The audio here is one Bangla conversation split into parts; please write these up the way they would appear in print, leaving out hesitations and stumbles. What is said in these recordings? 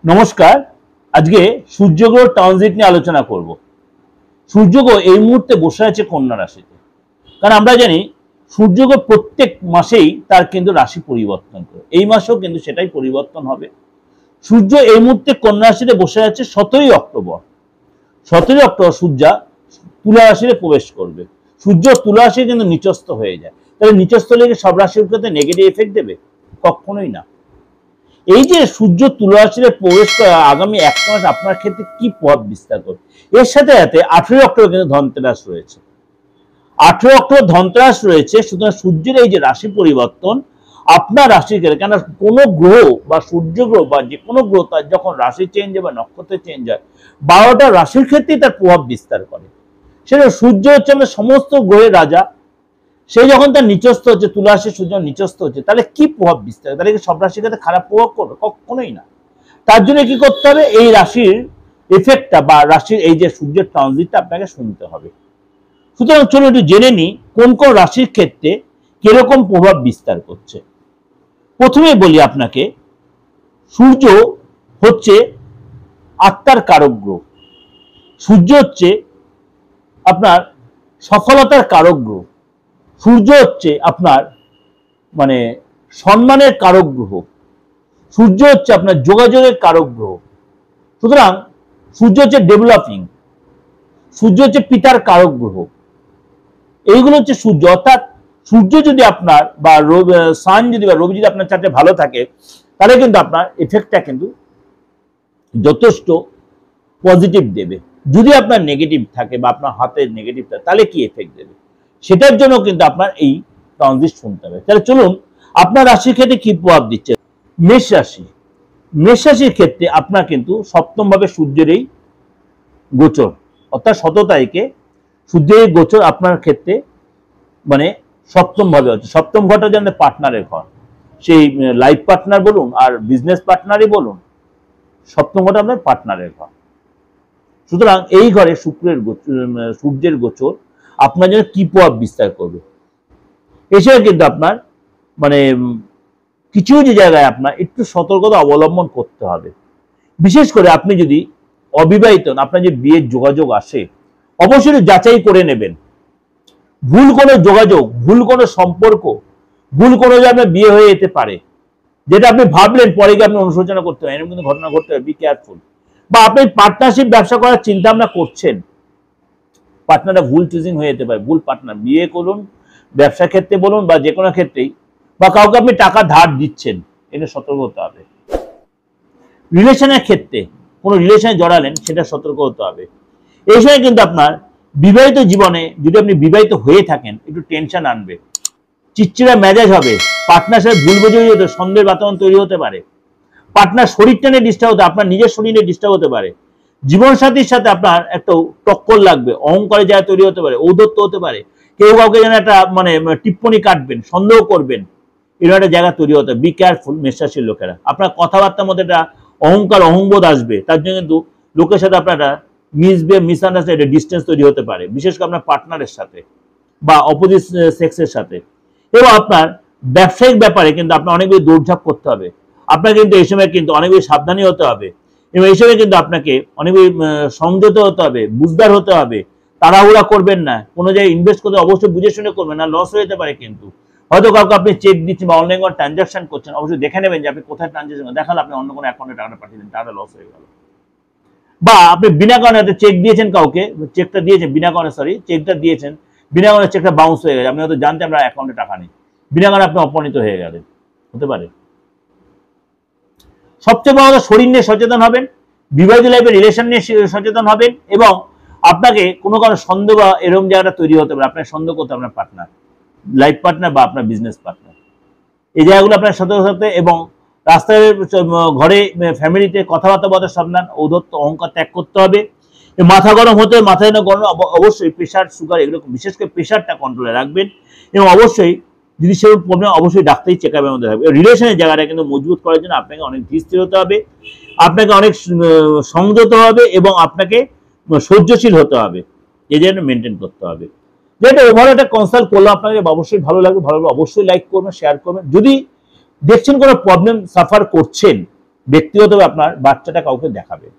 নমস্কার। আজকে সূর্যগ্রহ ট্রানজিট নিয়ে আলোচনা করব। সূর্যগ্রহ এই মুহূর্তে বসে আছে কন্যা রাশিতে। কারণ আমরা জানি সূর্যগ্রহ প্রত্যেক মাসেই তার কিন্তু রাশি পরিবর্তন করে, এই মাসেও কিন্তু সেটাই পরিবর্তন হবে। সূর্য এই মুহূর্তে কন্যা রাশিতে বসে আছে 17ই অক্টোবর। 17ই অক্টোবর সূর্যা তুলা রাশিতে প্রবেশ করবে। সূর্য তুলা রাশি কিন্তু নিচস্থ হয়ে যায়। তাহলে নিচস্থ লেগে সব রাশির ক্ষেত্রে নেগেটিভ এফেক্ট দেবে? কখনোই না। এই যে সূর্য তুলা রাশিতে প্রবেশ করা আগামী এক মাস আপনার ক্ষেত্রে কি প্রভাব বিস্তার করবে? এর সাথে সাথে 18 অক্টোবর কিন্তু ধনতেরাস রয়েছে। 18 অক্টোবর ধনতেরাস রয়েছে। সুতরাং সূর্যের এই যে রাশি পরিবর্তন আপনার রাশির ক্ষেত্রে, কেন কোনো গ্রহ বা সূর্য গ্রহ বা যে কোনো গ্রহ তার যখন রাশি চেঞ্জ হয় বা নক্ষত্র চেঞ্জ হয় 12টা রাশির ক্ষেত্রেই তার প্রভাব বিস্তার করে। সেটা সূর্য হচ্ছে আমাদের সমস্ত গ্রহের রাজা। সে যখন তার নিচস্থ হচ্ছে, তুলা রাশি সূর্য নিচস্থ হচ্ছে, তাহলে কি প্রভাব বিস্তার? তাহলে কি সব রাশির ক্ষেত্রে খারাপ প্রভাব করবে? কখনোই না। তার জন্য কি করতে হবে? এই রাশির এফেক্টটা বা রাশির এই যে সূর্যের ট্রানজিটটা আপনাকে শুনতে হবে। সুতরাং চলুন একটু জেনে নিই কোন কোন রাশির ক্ষেত্রে কিরকম প্রভাব বিস্তার করছে। প্রথমে বলি আপনাকে, সূর্য হচ্ছে আত্মার কারক গ্রহ। সূর্য হচ্ছে আপনার সফলতার কারক গ্রহ। সূর্য হচ্ছে আপনার মানে সম্মানের কারক গ্রহ। সূর্য হচ্ছে আপনার যোগাযোগের কারক গ্রহ। সুতরাং সূর্য হচ্ছে ডেভেলপিং। সূর্য হচ্ছে পিতার কারক গ্রহ। এইগুলো হচ্ছে সূর্য। অর্থাৎ সূর্য যদি আপনার বা সান যদি বা রবি যদি আপনার চারটে ভালো থাকে, তাহলে কিন্তু আপনার এফেক্টটা কিন্তু যথেষ্ট পজিটিভ দেবে। যদি আপনার নেগেটিভ থাকে বা আপনার হাতের নেগেটিভ থাকে, তাহলে কি এফেক্ট দেবে সেটার জন্য কিন্তু আপনার এই ট্রানজিট শুনতে হবে। তাহলে চলুন আপনার রাশির ক্ষেত্রে কি প্রভাব দিচ্ছে। মেষ রাশি। মেষ রাশির ক্ষেত্রে আপনার কিন্তু সপ্তম ভাবে সূর্যের এই গোচর, অর্থাৎ 17 তারিখে সূর্যের এই গোচর আপনার ক্ষেত্রে মানে সপ্তম ভাবে হচ্ছে। সপ্তম ঘরটা যেন পার্টনারের ঘর, সেই লাইফ পার্টনার বলুন আর বিজনেস পার্টনারই বলুন, সপ্তম ঘরটা আপনার পার্টনারের ঘর। সুতরাং এই ঘরে সূর্যের গোচর আপনার জন্য কি প্রভাব বিস্তার করবে, এছাড়া কিন্তু আপনার মানে কিছু যে জায়গায় আপনার একটু সতর্কতা অবলম্বন করতে হবে। বিশেষ করে আপনি যদি অবিবাহিত, আপনার যে বিয়ের যোগাযোগ আসে, অবশ্যই যাচাই করে নেবেন। ভুল কোনো যোগাযোগ, ভুল কোনো সম্পর্ক, ভুল কোনো জায়গায় বিয়ে হয়ে যেতে পারে, যেটা আপনি ভাবলেন পরে গিয়ে আপনি অনুশোচনা করতে হয়, এরকম কিন্তু ঘটনা ঘটতে হবে। Be careful. বা আপনি পার্টনারশিপ ব্যবসা করার চিন্তা ভাবনা করছেন, পার্টনারটা ভুল চুজিং হয়ে যেতে পারে। ভুল পার্টনার, বিয়ে করুন, ব্যবসার ক্ষেত্রে বলুন বা যে কোনো ক্ষেত্রেই, বা কাউকে আপনি টাকা ধার দিচ্ছেন, এটা সতর্ক হতে হবে। রিলেশনের ক্ষেত্রে কোনো রিলেশনে জড়ালেন, সেটা সতর্ক হতে হবে। এই সময় কিন্তু আপনার বিবাহিত জীবনে যদি আপনি বিবাহিত হয়ে থাকেন, একটু টেনশন আনবে, চিড়চিড়া মেজাজ হবে, পার্টনার সাথে ভুল বোঝাবুঝি হতে, সন্দেহের বাতাবরণ তৈরি হতে পারে, পার্টনার শরীরটা নিয়ে ডিস্টার্ব হতে, আপনার নিজের শরীরে ডিস্টার্ব হতে পারে, জীবন সাথীর সাথে আপনার একটা টক্কর লাগবে, অহংকারে জায়গা তৈরি হতে পারে, ঔদ্ধত্য হতে পারে, কেউ কাউকে যেন একটা মানে টিপ্পনি কাটবেন, সন্দেহ করবেন, এরকম একটা জায়গা তৈরি হতে হবে। বি কেয়ারফুল মেষ রাশির লোকেরা। আপনার কথাবার্তার মধ্যে একটা অহংকার, অহংবোধ আসবে, তার জন্য কিন্তু লোকের সাথে আপনার মিসআন্ডারস্ট্যান্ডিং, ডিস্টেন্স তৈরি হতে পারে, বিশেষ করে আপনার পার্টনারের সাথে বা অপোজিট সেক্সের সাথে। এবং আপনার ব্যবসায়িক ব্যাপারে কিন্তু আপনার অনেক বেশি দৌড়ঝাঁপ করতে হবে। আপনার কিন্তু এই সময় কিন্তু অনেক বেশি সাবধানী হতে হবে, এবং এই সময় কিন্তু আপনাকে অনেক বেশি সংযত হতে হবে, বুঝদার হতে হবে। তাড়াহুড়া করবেন না, কোনো জায়গায় ইনভেস্ট করতে অবশ্যই বুঝে শুনে করবেন, না লস হয়ে যেতে পারে। কিন্তু হয়তো কাউকে আপনি চেক দিচ্ছেন বা অনলাইন কোনো ট্রানজাকশন করছেন, অবশ্যই দেখে নেবেন যে আপনি কোথায় ট্রানজাকশন দেখালে আপনি অন্য কোনো অ্যাকাউন্টে টাকাটা পাঠিয়ে দেন, টাকাটা লস হয়ে গেল। বা আপনি বিনা কারণে চেক দিয়েছেন কাউকে, চেকটা দিয়েছেন বিনা কারণে, চেকটা দিয়েছেন বিনা কারণে, চেকটা বাউন্স হয়ে গেছে, আপনি হয়তো জানতে আপনার অ্যাকাউন্টে টাকা নেই, বিনা কারণে আপনি অপমানিত হয়ে গেলেন, হতে পারে। সবচেয়ে বড় কথা, শরীর নিয়ে সচেতন হবেন, বিবাহিত লাইফে রিলেশন নিয়ে সচেতন হবেন, এবং আপনাকে কোনো কারণে সন্দেহ বা এরকম জায়গাটা তৈরি হতে পারে, আপনার সন্দেহ করতে আপনার পার্টনার, লাইফ পার্টনার বা আপনার বিজনেস পার্টনার, এই জায়গাগুলো আপনার সতর্ক থাকতে। এবং রাস্তায়, ঘরে, ফ্যামিলিতে কথাবার্তা বলতে সাবধান, ঔদ্ধত্য অহংকার ত্যাগ করতে হবে। মাথা গরম হতে, মাথায় না গরম, অবশ্যই প্রেশার, সুগার, এগুলো বিশেষ করে প্রেশারটা কন্ট্রোলে রাখবেন। এবং অবশ্যই যদি সেরকম প্রবলেম, অবশ্যই ডাক্তারি চেক আপের মধ্যে থাকবে। রিলেশনের জায়গাটা কিন্তু মজবুত করার জন্য আপনাকে অনেক ধীর স্থির হতে হবে, আপনাকে অনেক সংযত হবে, এবং আপনাকে সহ্যশীল হতে হবে, এই জন্য মেনটেন করতে হবে। যেটা ওভারঅল একটা কনসাল্ট করলাম, আপনাকে অবশ্যই ভালো লাগবে। ভালো লাগলে অবশ্যই লাইক করবেন, শেয়ার করবেন। যদি দেখছেন কোনো প্রবলেম সাফার করছেন, ব্যক্তিগতভাবে আপনার বাচ্চাটা কাউকে দেখাবেন,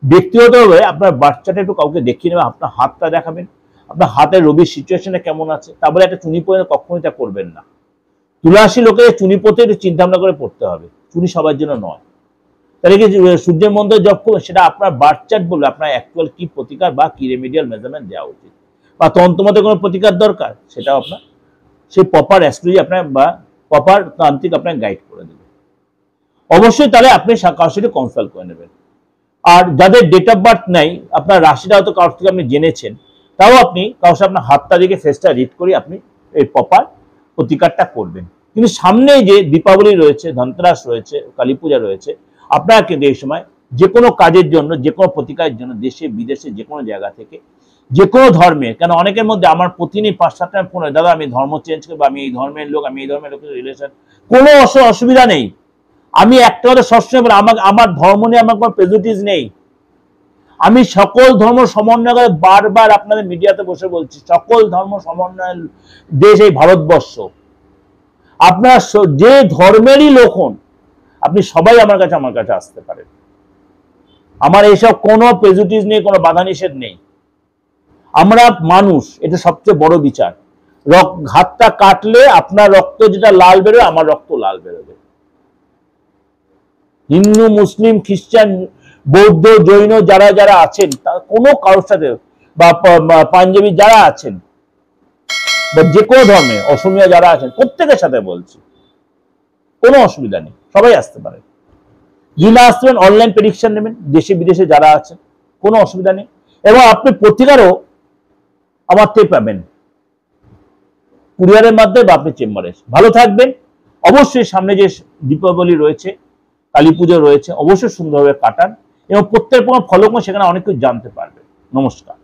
ব্যক্তিগতভাবে আপনার বাচ্চাটা একটু কাউকে দেখিয়ে নেবেন, আপনার হাতটা দেখাবেন, আপনার হাতের রবির সিচুয়েশনটা কেমন আছে। তারপরে একটা চুনি পরে কখনোই তা করবেন না। তুলা রাশি লোকের চুনি পড়তে একটু চিন্তা ভাবনা করে পড়তে হবে, চুনি সবার জন্য নয়। তাহলে কি সূর্যের মন্ত্র জপ করবেন, সেটা আপনার বার্থ চার্ট বলবে আপনার অ্যাকচুয়াল কি প্রতিকার বা কি রেমিডিয়াল মেজারমেন্ট দেওয়া উচিত, বা তন্ত্রমতে কোনো প্রতিকার দরকার, সেটাও আপনার সেই প্রপার অ্যাস্ট্রোলজি আপনার বা প্রপার তান্ত্রিক আপনার গাইড করে দেবে। অবশ্যই তাহলে আপনি কারোর সাথে কনসাল্ট করে নেবেন। আর যাদের ডেট অফ বার্থ নাই, আপনার রাশিটা হয়তো কারোর থেকে আপনি জেনেছেন, তাও আপনি কারোর সাথে আপনার হাতটা দিকে ফেসটা রিড করে আপনি এই প্রপার প্রতিকারটা করবেন। কিন্তু সামনে যে দীপাবলি রয়েছে, ধনতেরাস রয়েছে, কালী পূজা রয়েছে, আপনারা কিন্তু এই সময় যে কোনো কাজের জন্য, যে কোনো প্রতিকারের জন্য দেশে বিদেশে যে কোনো জায়গা থেকে, যে কোনো ধর্মের, কেন অনেকের মধ্যে আমার প্রতিদিন 5-7টা ফোন হয়, দাদা আমি ধর্ম চেঞ্জ করবো, আমি এই ধর্মের লোক, আমি এই ধর্মের লোকের রিলেশন, কোনো অসুবিধা নেই। আমি একটা কথা সবসময় বলি, আমার ধর্ম নিয়ে আমার কোনো প্রেজুডিস নেই। আমি সকল ধর্ম সমন্বয় করে বারবার আপনাদের মিডিয়াতে বসে বলছি, সকল ধর্ম সমন্বয়ের দেশ এই ভারতবর্ষ। আপনার যে ধর্মেরই লোক হন, আপনি সবাই আমার কাছে আসতে পারেন। আমার এইসব কোনো প্রেজুডিস নেই, কোনো বাধা নিষেধ নেই। আমরা মানুষ, এটা সবচেয়ে বড় বিচার। হাতটা কাটলে আপনার রক্ত যেটা লাল বেরোবে, আমার রক্ত লাল বেরোবে। হিন্দু, মুসলিম, খ্রিস্টান, বৌদ্ধ, জৈন যারা যারা আছেন, কোনো কারোর সাথে, বা পাঞ্জাবি যারা আছেন, বা যে কোনো ধর্মে, অসমিয়া যারা আছেন, প্রত্যেকের সাথে বলছি, কোনো অসুবিধা নেই, সবাই আসতে পারে। যদি না আসতে পারেন, অনলাইন প্রেডিকশন নেবেন, দেশে বিদেশে যারা আছেন, কোনো অসুবিধা নেই। এবং আপনি প্রতিকারও আমার থেকে পাবেন, কুরিয়ারের মাধ্যমে বা আপনি চেম্বারে। ভালো থাকবেন। অবশ্যই সামনে যে দীপাবলি রয়েছে, কালী পুজো রয়েছে, অবশ্যই সুন্দরভাবে কাটান এবং প্রত্যেক প্রকার ফলো করে সেখানে অনেক কিছু জানতে পারবেন। নমস্কার।